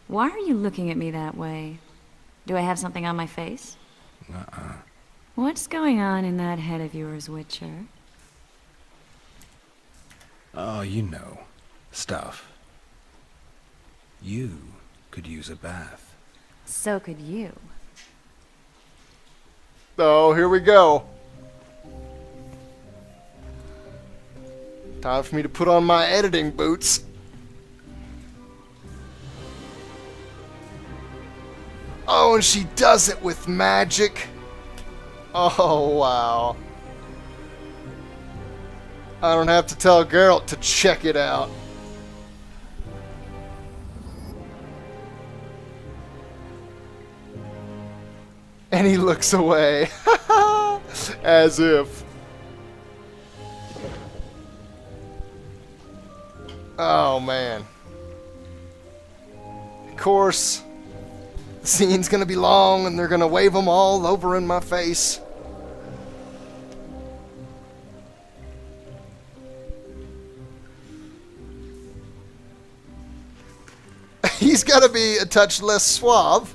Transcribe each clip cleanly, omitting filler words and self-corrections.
Why are you looking at me that way? Do I have something on my face? Uh-uh. What's going on in that head of yours, Witcher? Oh, you know. Stuff. You could use a bath. So could you. Oh, here we go. Time for me to put on my editing boots. Oh, and she does it with magic. Oh, wow. I don't have to tell Geralt to check it out. And he looks away. As if. Oh, man. Of course, the scene's gonna be long and they're gonna wave them all over in my face. He's gotta be a touch less suave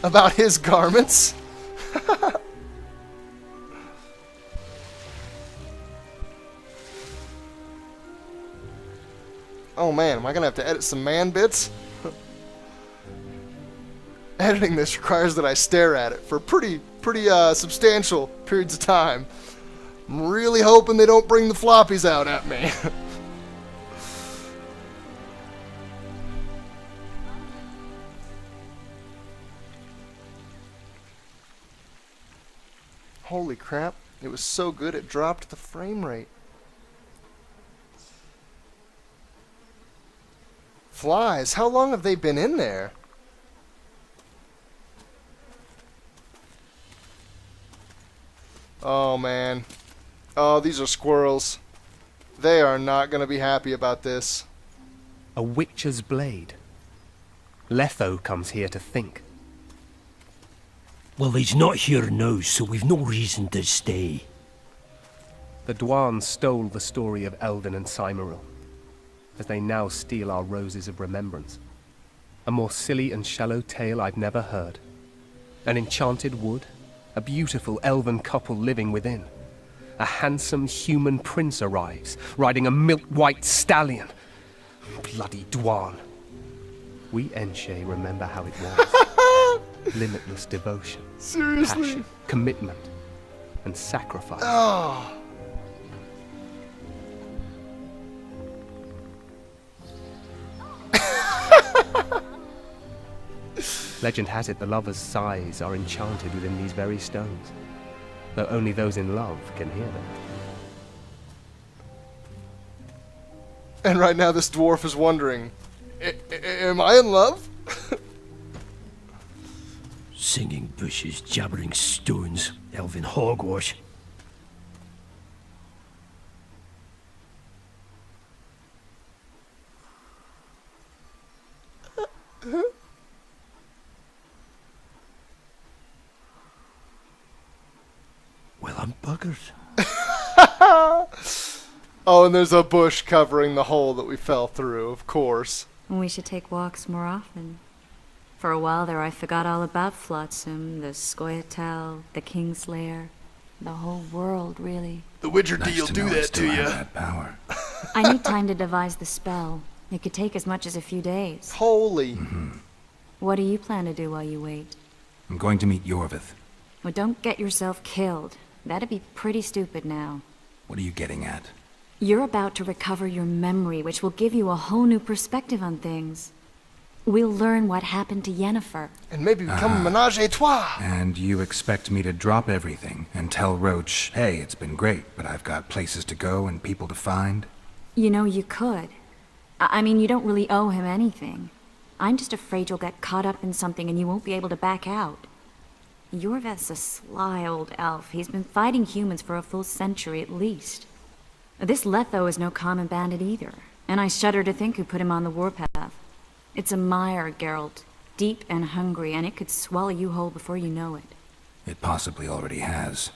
about his garments. Oh man, am I gonna have to edit some man bits? Editing this requires that I stare at it for pretty substantial periods of time. I'm really hoping they don't bring the floppies out at me. Holy crap, it was so good it dropped the frame rate. Flies, how long have they been in there? Oh man. Oh, these are squirrels. They are not going to be happy about this. A witcher's blade. Letho comes here to think. Well, he's not here now, so we've no reason to stay. The Dwan stole the story of Elven and Cymoril, as they now steal our roses of remembrance. A more silly and shallow tale I've never heard. An enchanted wood, a beautiful elven couple living within. A handsome human prince arrives, riding a milk-white stallion. Bloody Dwan. We Enshe remember how it was. Limitless devotion, Seriously? passion, commitment, and sacrifice. Oh. Legend has it the lovers' sighs are enchanted within these very stones, though only those in love can hear them. And right now this dwarf is wondering, am I in love? Singing bushes, jabbering stones, elven hogwash. Well, I'm buggered. Oh, and there's a bush covering the hole that we fell through, of course. We should take walks more often. For a while there I forgot all about Flotsam, the Squoia'tael, the Kingslayer, the whole world, really. The Witcher Nice deal to do know I that still to have you. that power. I need time to devise the spell. It could take as much as a few days. Holy. What do you plan to do while you wait? I'm going to meet Yorvith. Well, don't get yourself killed. That'd be pretty stupid now. What are you getting at? You're about to recover your memory, which will give you a whole new perspective on things. We'll learn what happened to Yennefer. And maybe become a menage a trois. And you expect me to drop everything and tell Roach, hey, it's been great, but I've got places to go and people to find? You know, you could. I mean, you don't really owe him anything. I'm just afraid you'll get caught up in something and you won't be able to back out. Yorveth's a sly old elf. He's been fighting humans for a full century at least. This Letho is no common bandit either, and I shudder to think who put him on the warpath. It's a mire, Geralt, deep and hungry, and it could swallow you whole before you know it. It possibly already has.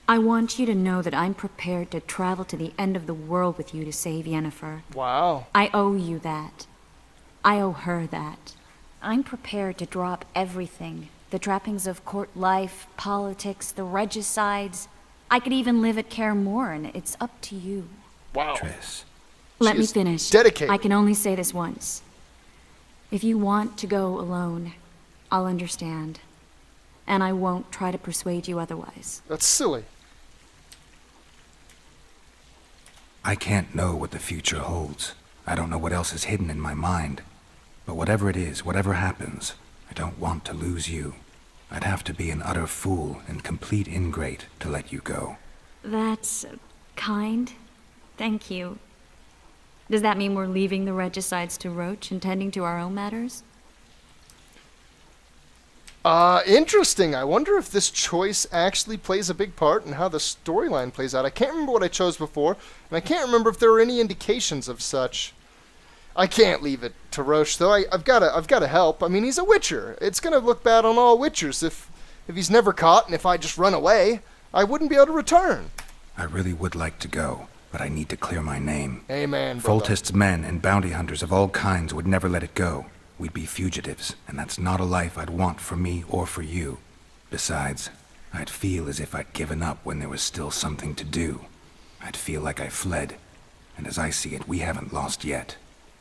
I want you to know that I'm prepared to travel to the end of the world with you to save Yennefer. Wow. I owe you that. I owe her that. I'm prepared to drop everything. The trappings of court life, politics, the regicides. I could even live at Kaer Morhen. It's up to you. Wow. Triss. Let She me is finish. dedicated. I can only say this once. If you want to go alone, I'll understand. And I won't try to persuade you otherwise. That's silly. I can't know what the future holds. I don't know what else is hidden in my mind. But whatever it is, whatever happens, I don't want to lose you. I'd have to be an utter fool and complete ingrate to let you go. That's kind. Thank you. Does that mean we're leaving the regicides to Roach and tending to our own matters? Interesting. I wonder if this choice actually plays a big part in how the storyline plays out. I can't remember what I chose before, and I can't remember if there were any indications of such. I can't leave it to Roche, though. I've got to help. I mean, he's a Witcher. It's gonna look bad on all Witchers if he's never caught, and if I just run away, I wouldn't be able to return. I really would like to go, but I need to clear my name. Amen, brother. Foltest's men and bounty hunters of all kinds would never let it go. We'd be fugitives, and that's not a life I'd want for me or for you. Besides, I'd feel as if I'd given up when there was still something to do. I'd feel like I fled, and as I see it, we haven't lost yet.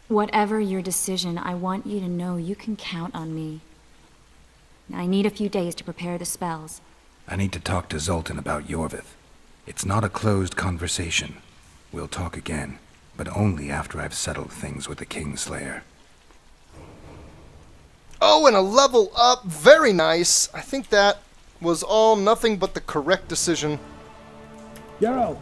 Whatever your decision, I want you to know you can count on me. I need a few days to prepare the spells. I need to talk to Zoltan about Yorvith. It's not a closed conversation. We'll talk again, but only after I've settled things with the Kingslayer. Oh, and a level up. Very nice. I think that was all nothing but the correct decision. Geralt!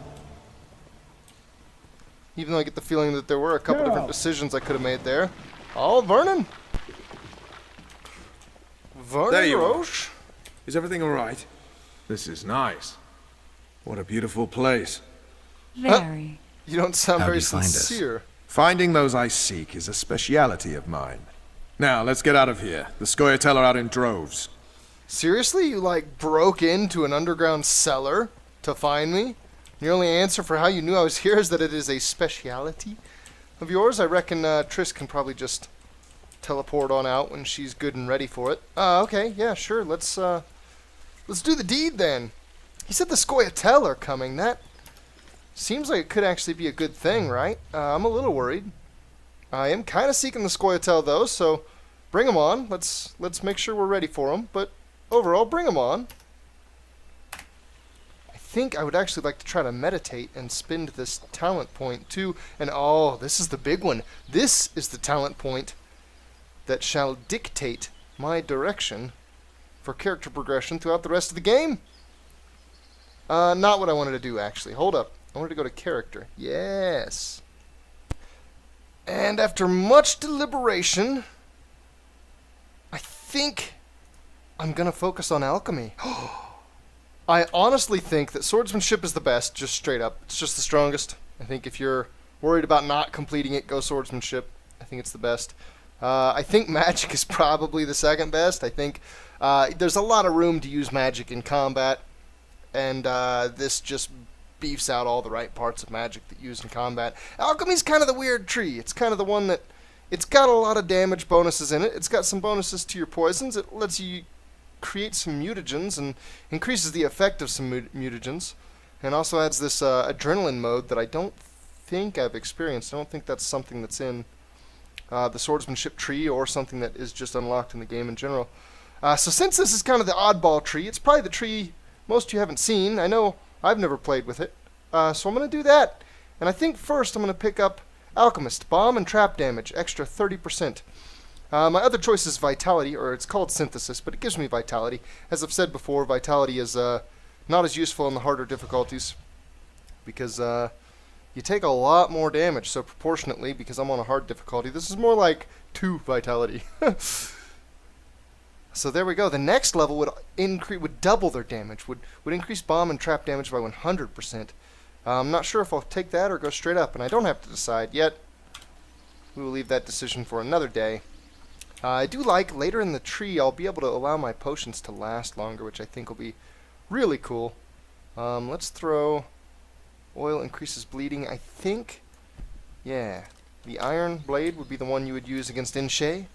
Even though I get the feeling that there were a couple different decisions I could have made there. Oh, Vernon. Vernon There you are. Roche. Is everything all right? This is nice. What a beautiful place. Very. You don't sound How'd very you find us? sincere. Finding those I seek is a speciality of mine. Now, let's get out of here. The squoia'tael are out in droves. Seriously? You, broke into an underground cellar to find me? Your only answer for how you knew I was here is that it is a speciality of yours? I reckon Triss can probably just teleport on out when she's good and ready for it. Okay, yeah, sure. Let's do the deed then. He said the squoia'tael are coming. That seems like it could actually be a good thing, right? I'm a little worried. I am kind of seeking the squoia'tael though, so bring them on. Let's make sure we're ready for them. But overall, bring them on. I think I would actually like to try to meditate and spend this talent point too. And oh, this is the big one. This is the talent point that shall dictate my direction for character progression throughout the rest of the game. Not what I wanted to do, actually. Hold up. I wanted to go to character. Yes. And after much deliberation, I think I'm going to focus on alchemy. I honestly think that swordsmanship is the best, just straight up. It's just the strongest. I think if you're worried about not completing it, go swordsmanship. I think it's the best. I think magic is probably the second best. I think there's a lot of room to use magic in combat, and this just beefs out all the right parts of magic that you use in combat. Alchemy's kind of the weird tree. It's kind of the one that it's got a lot of damage bonuses in it. It's got some bonuses to your poisons. It lets you create some mutagens and increases the effect of some mutagens, and also adds this adrenaline mode that I don't think I've experienced. I don't think that's something that's in the swordsmanship tree or something that is just unlocked in the game in general. So since this is kind of the oddball tree, it's probably the tree most of you haven't seen. I know I've never played with it, so I'm going to do that. And I think first I'm going to pick up Alchemist, bomb and trap damage, extra 30%. My other choice is Vitality, or it's called Synthesis, but it gives me Vitality. As I've said before, Vitality is not as useful in the harder difficulties, because you take a lot more damage, so proportionately, because I'm on a hard difficulty, this is more like 2 Vitality. So there we go. The next level would double their damage, would increase bomb and trap damage by 100%. I'm not sure if I'll take that or go straight up, and I don't have to decide yet. We will leave that decision for another day. I do like, later in the tree, I'll be able to allow my potions to last longer, which I think will be really cool. Let's throw oil increases bleeding. I think, yeah, the iron blade would be the one you would use against Inshe.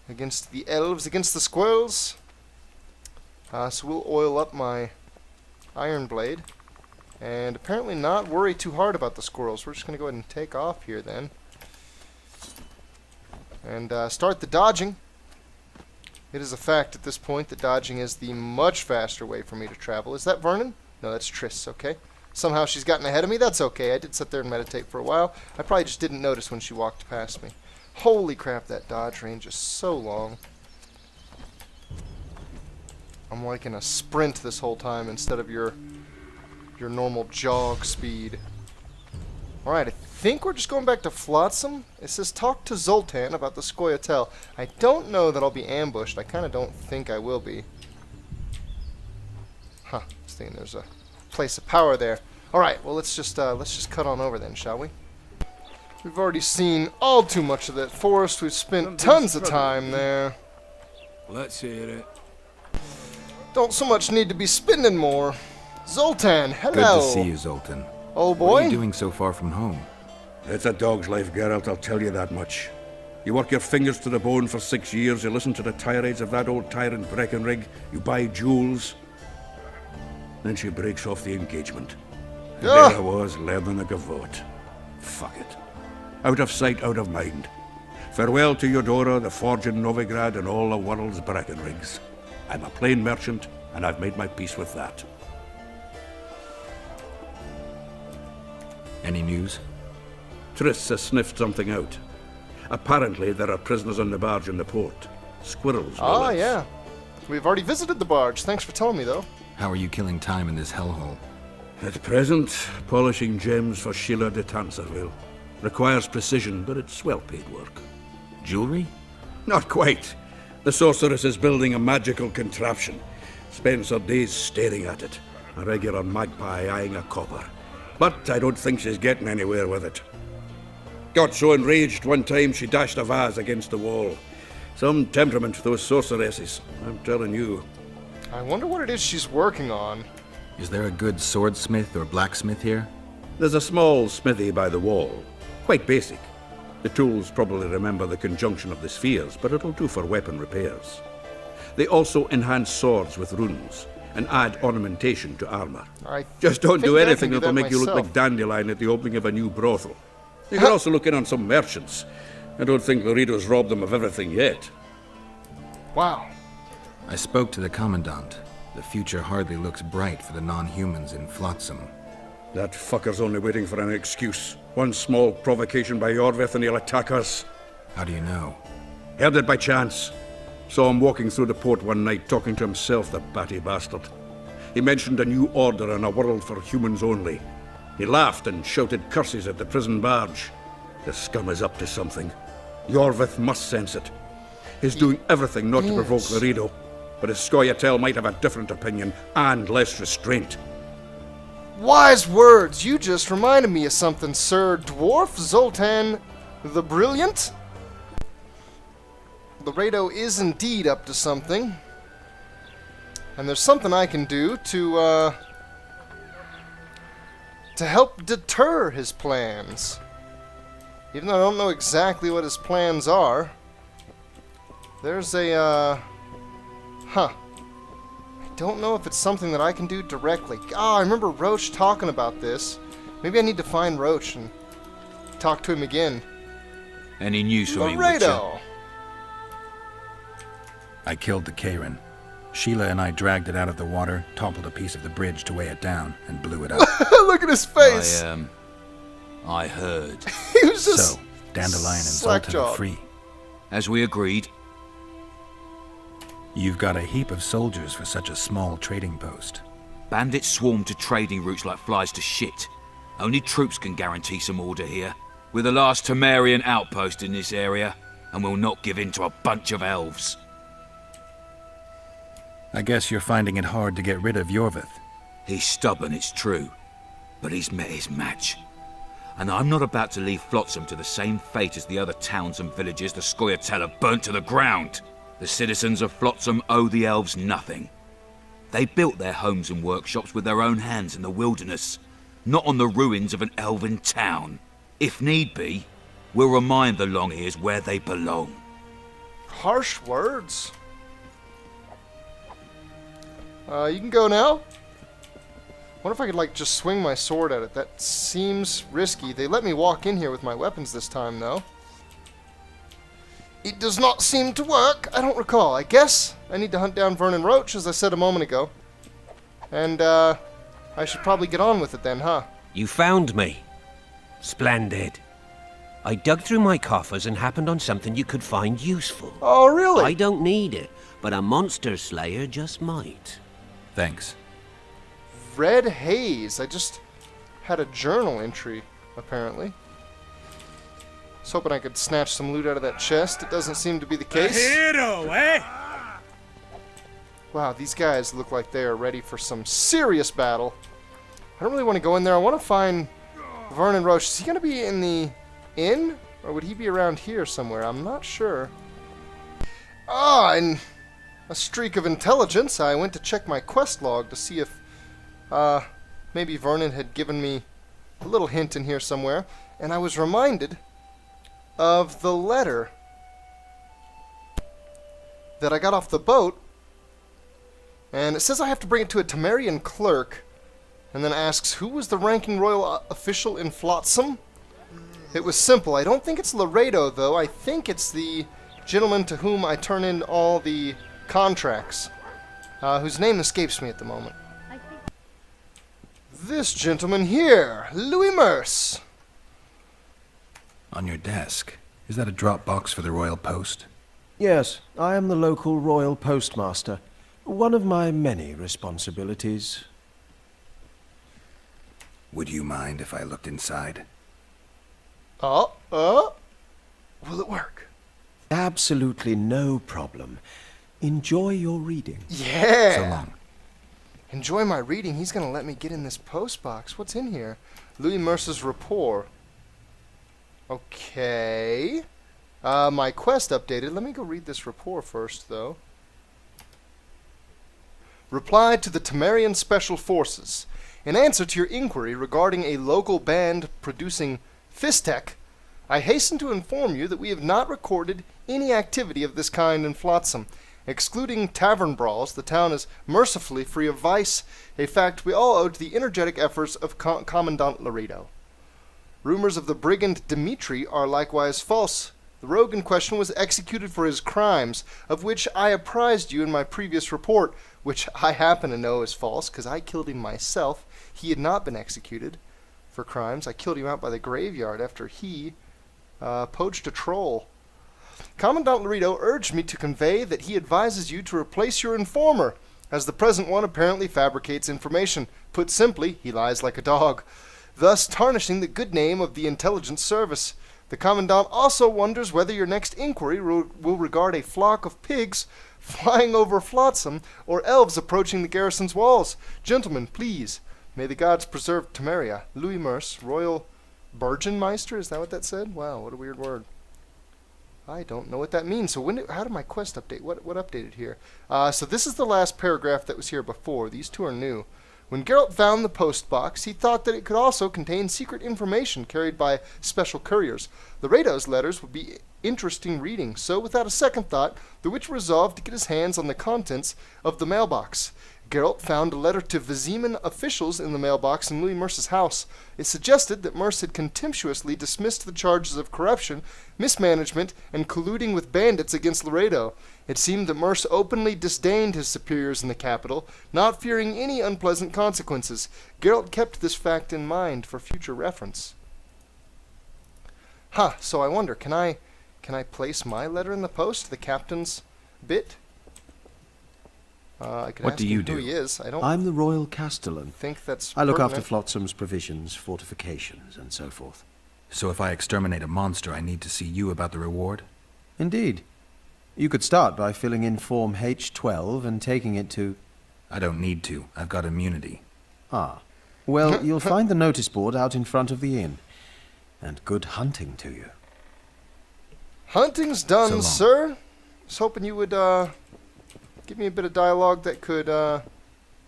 against the elves, against the squirrels. So we'll oil up my iron blade. And apparently not worry too hard about the squirrels. We're just going to go ahead and take off here then. And start the dodging. It is a fact at this point that dodging is the much faster way for me to travel. Is that Vernon? No, that's Triss, okay. Somehow she's gotten ahead of me. That's okay. I did sit there and meditate for a while. I probably just didn't notice when she walked past me. Holy crap, that dodge range is so long. I'm like in a sprint this whole time instead of your normal jog speed. Alright, I think we're just going back to Flotsam. It says talk to Zoltan about the squoia'tael. I don't know that I'll be ambushed. I kind of don't think I will be. Huh, I was thinking there's a place of power there. Alright, well let's just cut on over then, shall we? We've already seen all too much of that forest. We've spent tons of time there. Let's hear it. Don't so much need to be spending more. Zoltan, hello. Good to see you, Zoltan. Old boy. What are you doing so far from home? It's a dog's life, Geralt, I'll tell you that much. You work your fingers to the bone for 6 years, you listen to the tirades of that old tyrant Breckenrig, you buy jewels. Then she breaks off the engagement. And there I was, learning a gavotte. Fuck it. Out of sight, out of mind. Farewell to Eudora, the forge in Novigrad, and all the world's Breckenrigs. I'm a plain merchant, and I've made my peace with that. Any news? Triss has sniffed something out. Apparently, there are prisoners on the barge in the port. Squirrels. Ah, yeah. We've already visited the barge. Thanks for telling me, though. How are you killing time in this hellhole? At present, polishing gems for Sheila de Tanserville. Requires precision, but it's well-paid work. Jewelry? Not quite. The sorceress is building a magical contraption. Spends her days staring at it. A regular magpie eyeing a copper. But I don't think she's getting anywhere with it. Got so enraged one time she dashed a vase against the wall. Some temperament, those sorceresses. I'm telling you. I wonder what it is she's working on. Is there a good swordsmith or blacksmith here? There's a small smithy by the wall. Quite basic. The tools probably remember the conjunction of the spheres, but it'll do for weapon repairs. They also enhance swords with runes and add ornamentation to armor. Just don't do anything that'll make you look like Dandelion at the opening of a new brothel. You can also look in on some merchants. I don't think Loredo's robbed them of everything yet. Wow. I spoke to the Commandant. The future hardly looks bright for the non-humans in Flotsam. That fucker's only waiting for an excuse. One small provocation by Yorvith and he'll attack us. How do you know? Heard it by chance. Saw him walking through the port one night talking to himself, the batty bastard. He mentioned a new order and a world for humans only. He laughed and shouted curses at the prison barge. The scum is up to something. Yorvith must sense it. He's doing everything not to provoke Loredo, but his squoia'tael might have a different opinion and less restraint. Wise words! You just reminded me of something, Sir Dwarf Zoltan the Brilliant. Loredo is indeed up to something. And there's something I can do to help deter his plans. Even though I don't know exactly what his plans are, there's a, I don't know if it's something that I can do directly. Oh, I remember Roach talking about this. Maybe I need to find Roach and talk to him again. Any news from Laredo! I killed the Karen. Sheila and I dragged it out of the water, toppled a piece of the bridge to weigh it down, and blew it up. Look at his face! I heard. He was just So, Dandelion and Zoltan are free. As we agreed. You've got a heap of soldiers for such a small trading post. Bandits swarm to trading routes like flies to shit. Only troops can guarantee some order here. We're the last Temerian outpost in this area, and we'll not give in to a bunch of elves. I guess you're finding it hard to get rid of Yorvith. He's stubborn, it's true, but he's met his match. And I'm not about to leave Flotsam to the same fate as the other towns and villages the squoia'tael have burnt to the ground. The citizens of Flotsam owe the elves nothing. They built their homes and workshops with their own hands in the wilderness, not on the ruins of an elven town. If need be, we'll remind the Longears where they belong. Harsh words. You can go now. Wonder if I could, like, just swing my sword at it. That seems risky. They let me walk in here with my weapons this time, though. It does not seem to work. I don't recall. I guess I need to hunt down Vernon Roach, as I said a moment ago. And, I should probably get on with it then, huh? You found me. Splendid. I dug through my coffers and happened on something you could find useful. Oh, really? I don't need it, but a monster slayer just might. Thanks. Red Haze. I just had a journal entry, apparently. I was hoping I could snatch some loot out of that chest. It doesn't seem to be the case. Hero, eh? Wow, these guys look like they are ready for some serious battle. I don't really want to go in there. I want to find Vernon Roach. Is he going to be in the inn? Or would he be around here somewhere? I'm not sure. Ah, and a streak of intelligence. I went to check my quest log to see if maybe Vernon had given me a little hint in here somewhere. And I was reminded of the letter that I got off the boat. And it says I have to bring it to a Temerian clerk. And then asks, who was the ranking royal official in Flotsam? It was simple. I don't think it's Laredo, though. I think it's the gentleman to whom I turn in all the contracts, whose name escapes me at the moment. This gentleman here, Louis Merce. On your desk. Is that a drop box for the royal post? Yes, I am the local royal postmaster. One of my many responsibilities. Would you mind if I looked inside? Will it work? Absolutely no problem. Enjoy your reading. Yeah! So long. Enjoy my reading. He's gonna let me get in this post box. What's in here? Louis Merce's rapport. Okay. My quest updated. Let me go read this rapport first, though. Reply to the Temerian Special Forces. In answer to your inquiry regarding a local band producing Fistech, I hasten to inform you that we have not recorded any activity of this kind in Flotsam. Excluding tavern brawls, the town is mercifully free of vice, a fact we all owe to the energetic efforts of Commandant Laredo. Rumors of the brigand Dimitri are likewise false. The rogue in question was executed for his crimes, of which I apprised you in my previous report, which I happen to know is false, because I killed him myself. He had not been executed for crimes. I killed him out by the graveyard after he poached a troll. Commandant Laredo urged me to convey that he advises you to replace your informer, as the present one apparently fabricates information. Put simply, he lies like a dog, thus tarnishing the good name of the intelligence service. The Commandant also wonders whether your next inquiry will regard a flock of pigs flying over Flotsam or elves approaching the garrison's walls. Gentlemen, please, may the gods preserve Temeria. Louis Merce, Royal Burgenmeister, is that what that said? Wow, what a weird word. I don't know what that means. So how did my quest update? What updated here? So this is the last paragraph that was here before. These two are new. When Geralt found the post box, he thought that it could also contain secret information carried by special couriers. Laredo's letters would be interesting reading, so without a second thought, the witch resolved to get his hands on the contents of the mailbox. Geralt found a letter to Viziman officials in the mailbox in Louis Merce's house. It suggested that Merce had contemptuously dismissed the charges of corruption, mismanagement, and colluding with bandits against Laredo. It seemed that Merce openly disdained his superiors in the capital, not fearing any unpleasant consequences. Geralt kept this fact in mind for future reference. So I wonder, can I place my letter in the post, the captain's bit? I could What ask do you him who do? he is. I'm the royal castellan. Think that's I look after pertinent. Flotsam's provisions, fortifications, and so forth. So if I exterminate a monster, I need to see you about the reward? Indeed. You could start by filling in Form H12 and taking it to... I don't need to. I've got immunity. Ah. Well, you'll find the notice board out in front of the inn. And good hunting to you. Hunting's done, sir. I was hoping you would give me a bit of dialogue that could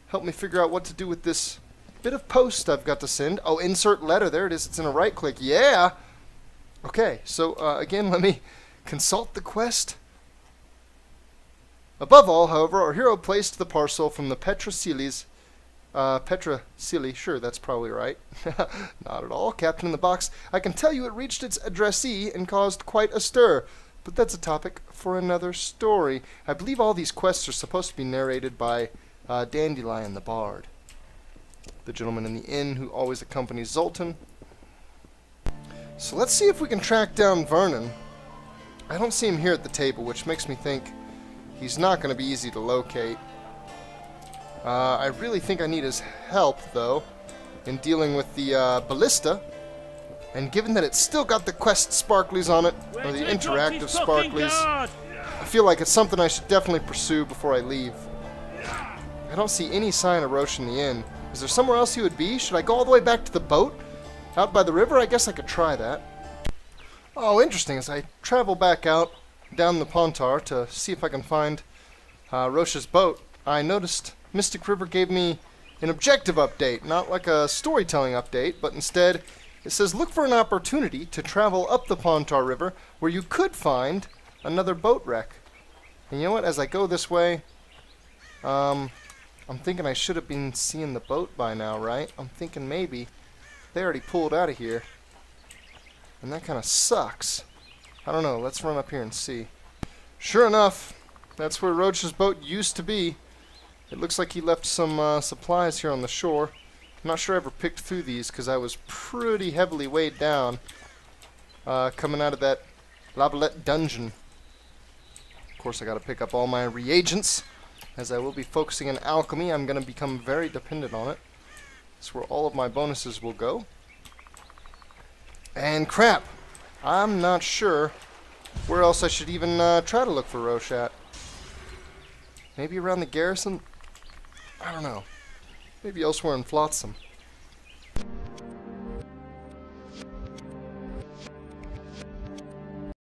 help me figure out what to do with this bit of post I've got to send. Oh, insert letter. There it is. It's in a right click. Yeah. Okay, so again, let me consult the quest. Above all, however, our hero placed the parcel from the Petracili's Petracili, sure, that's probably right. Not at all. Captain in the box. I can tell you it reached its addressee and caused quite a stir. But that's a topic for another story. I believe all these quests are supposed to be narrated by Dandelion the Bard, the gentleman in the inn who always accompanies Zoltan. So let's see if we can track down Vernon. I don't see him here at the table, which makes me think he's not going to be easy to locate. I really think I need his help, though, in dealing with the ballista. And given that it's still got the quest sparklies on it, or the interactive sparklies, I feel like it's something I should definitely pursue before I leave. I don't see any sign of Roche in the inn. Is there somewhere else he would be? Should I go all the way back to the boat? Out by the river? I guess I could try that. Oh, interesting. As I travel back out down the Pontar to see if I can find Roche's boat, I noticed Mystic River gave me an objective update, not like a storytelling update, but instead it says look for an opportunity to travel up the Pontar River where you could find another boat wreck. And you know what? As I go this way, I'm thinking I should have been seeing the boat by now, right? I'm thinking maybe they already pulled out of here. And that kind of sucks. I don't know. Let's run up here and see. Sure enough, that's where Roche's boat used to be. It looks like he left some supplies here on the shore. I'm not sure I ever picked through these because I was pretty heavily weighed down coming out of that Lavalette dungeon. Of course, I got to pick up all my reagents. As I will be focusing on alchemy, I'm going to become very dependent on it. That's where all of my bonuses will go. And crap, I'm not sure where else I should even try to look for Roche at. Maybe around the garrison? I don't know. Maybe elsewhere in Flotsam.